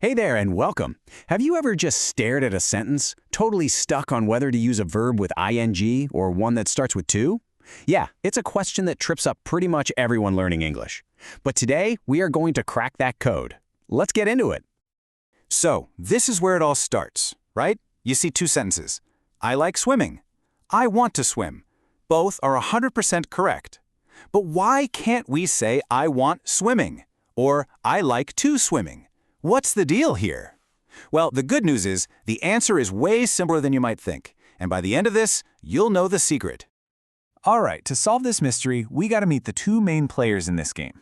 Hey there and welcome. Have you ever just stared at a sentence, totally stuck on whether to use a verb with ing or one that starts with to? Yeah, it's a question that trips up pretty much everyone learning English. But today, we are going to crack that code. Let's get into it. So, this is where it all starts, right? You see two sentences. I like swimming. I want to swim. Both are 100% correct. But why can't we say I want swimming? Or I like to swimming? What's the deal here? Well, the good news is the answer is way simpler than you might think. And by the end of this, you'll know the secret. All right, to solve this mystery, we got to meet the two main players in this game.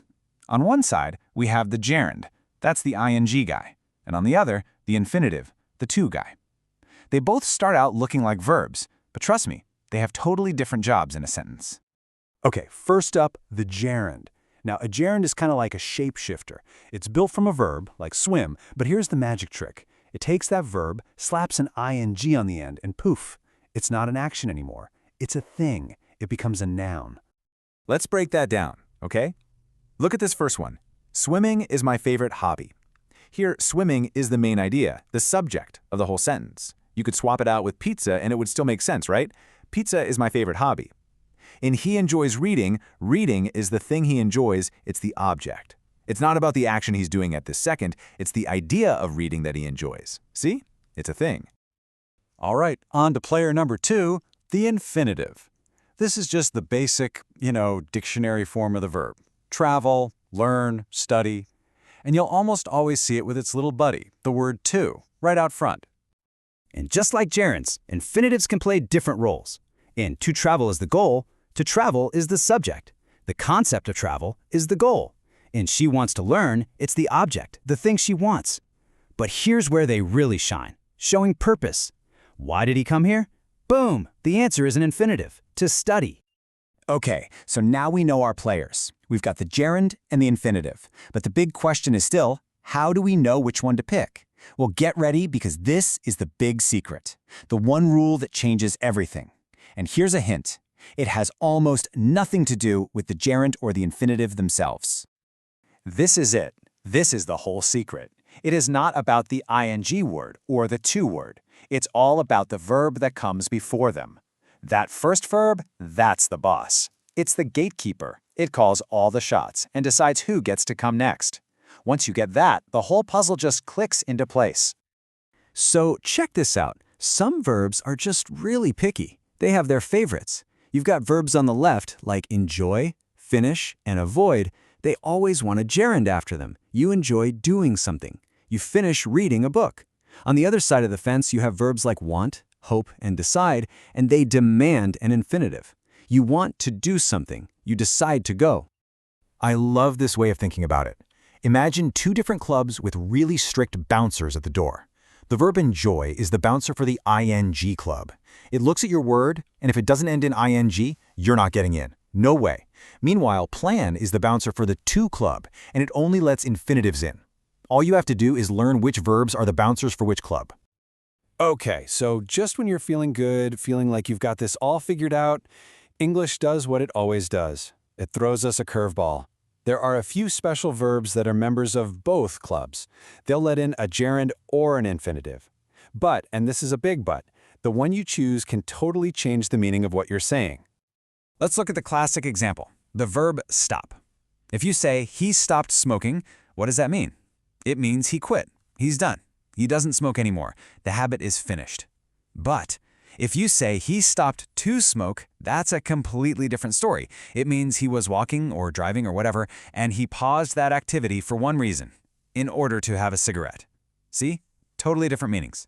On one side, we have the gerund, that's the ing guy, and on the other, the infinitive, the to guy. They both start out looking like verbs, but trust me, they have totally different jobs in a sentence. Okay, first up, the gerund. Now, a gerund is kind of like a shapeshifter. It's built from a verb, like swim, but here's the magic trick. It takes that verb, slaps an ing on the end, and poof, it's not an action anymore. It's a thing. It becomes a noun. Let's break that down, okay? Look at this first one. Swimming is my favorite hobby. Here, swimming is the main idea, the subject of the whole sentence. You could swap it out with pizza and it would still make sense, right? Pizza is my favorite hobby. In he enjoys reading, reading is the thing he enjoys, it's the object. It's not about the action he's doing at this second, it's the idea of reading that he enjoys. See? It's a thing. All right, on to player number two, the infinitive. This is just the basic, dictionary form of the verb. Travel, learn, study. And you'll almost always see it with its little buddy, the word to, right out front. And just like gerunds, infinitives can play different roles. In to travel is the goal, to travel is the subject. The concept of travel is the goal. In she wants to learn, it's the object, the thing she wants. But here's where they really shine, showing purpose. Why did he come here? Boom! The answer is an infinitive, to study. Okay, so now we know our players. We've got the gerund and the infinitive. But the big question is still, how do we know which one to pick? Well, get ready because this is the big secret. The one rule that changes everything. And here's a hint. It has almost nothing to do with the gerund or the infinitive themselves. This is it. This is the whole secret. It is not about the ing word or the to word. It's all about the verb that comes before them. That first verb, that's the boss. It's the gatekeeper. It calls all the shots and decides who gets to come next. Once you get that, the whole puzzle just clicks into place. So check this out. Some verbs are just really picky. They have their favorites. You've got verbs on the left like enjoy, finish, and avoid. They always want a gerund after them. You enjoy doing something. You finish reading a book. On the other side of the fence, you have verbs like want, hope, and decide, and they demand an infinitive. You want to do something. You decide to go. I love this way of thinking about it. Imagine two different clubs with really strict bouncers at the door. The verb enjoy is the bouncer for the ing club. It looks at your word, and if it doesn't end in ing, you're not getting in. No way. Meanwhile, plan is the bouncer for the to club, and it only lets infinitives in. All you have to do is learn which verbs are the bouncers for which club. Okay, so just when you're feeling good, feeling like you've got this all figured out, English does what it always does. It throws us a curveball. There are a few special verbs that are members of both clubs. They'll let in a gerund or an infinitive. But, and this is a big but, the one you choose can totally change the meaning of what you're saying. Let's look at the classic example, the verb stop. If you say, he stopped smoking, what does that mean? It means he quit. He's done. He doesn't smoke anymore. The habit is finished. But if you say he stopped to smoke, that's a completely different story. It means he was walking or driving or whatever, and he paused that activity for one reason, in order to have a cigarette. See? Totally different meanings.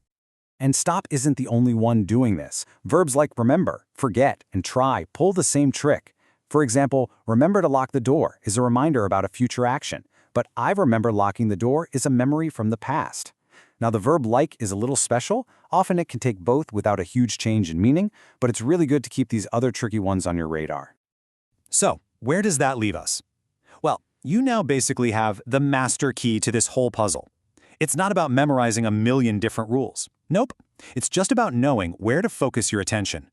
And stop isn't the only one doing this. Verbs like remember, forget, and try pull the same trick. For example, remember to lock the door is a reminder about a future action, but I remember locking the door is a memory from the past. Now, the verb like is a little special. Often it can take both without a huge change in meaning, but it's really good to keep these other tricky ones on your radar. So, where does that leave us? Well, you now basically have the master key to this whole puzzle. It's not about memorizing a million different rules. Nope. It's just about knowing where to focus your attention.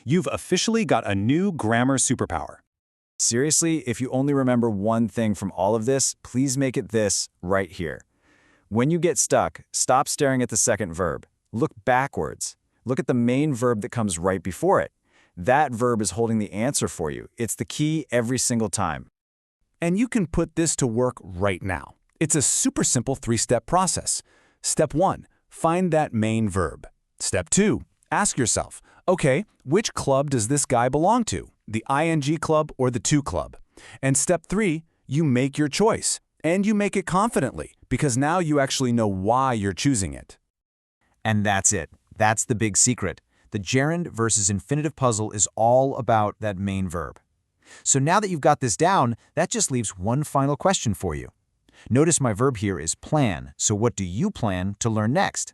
You've officially got a new grammar superpower. Seriously, if you only remember one thing from all of this, please make it this right here. When you get stuck, stop staring at the second verb. Look backwards. Look at the main verb that comes right before it. That verb is holding the answer for you. It's the key every single time. And you can put this to work right now. It's a super simple 3-step process. Step 1, find that main verb. Step 2, ask yourself, okay, which club does this guy belong to? The ing club or the to club? And step 3, you make your choice. And you make it confidently, because now you actually know why you're choosing it. And that's it. That's the big secret. The gerund versus infinitive puzzle is all about that main verb. So now that you've got this down, that just leaves one final question for you. Notice my verb here is plan, so what do you plan to learn next?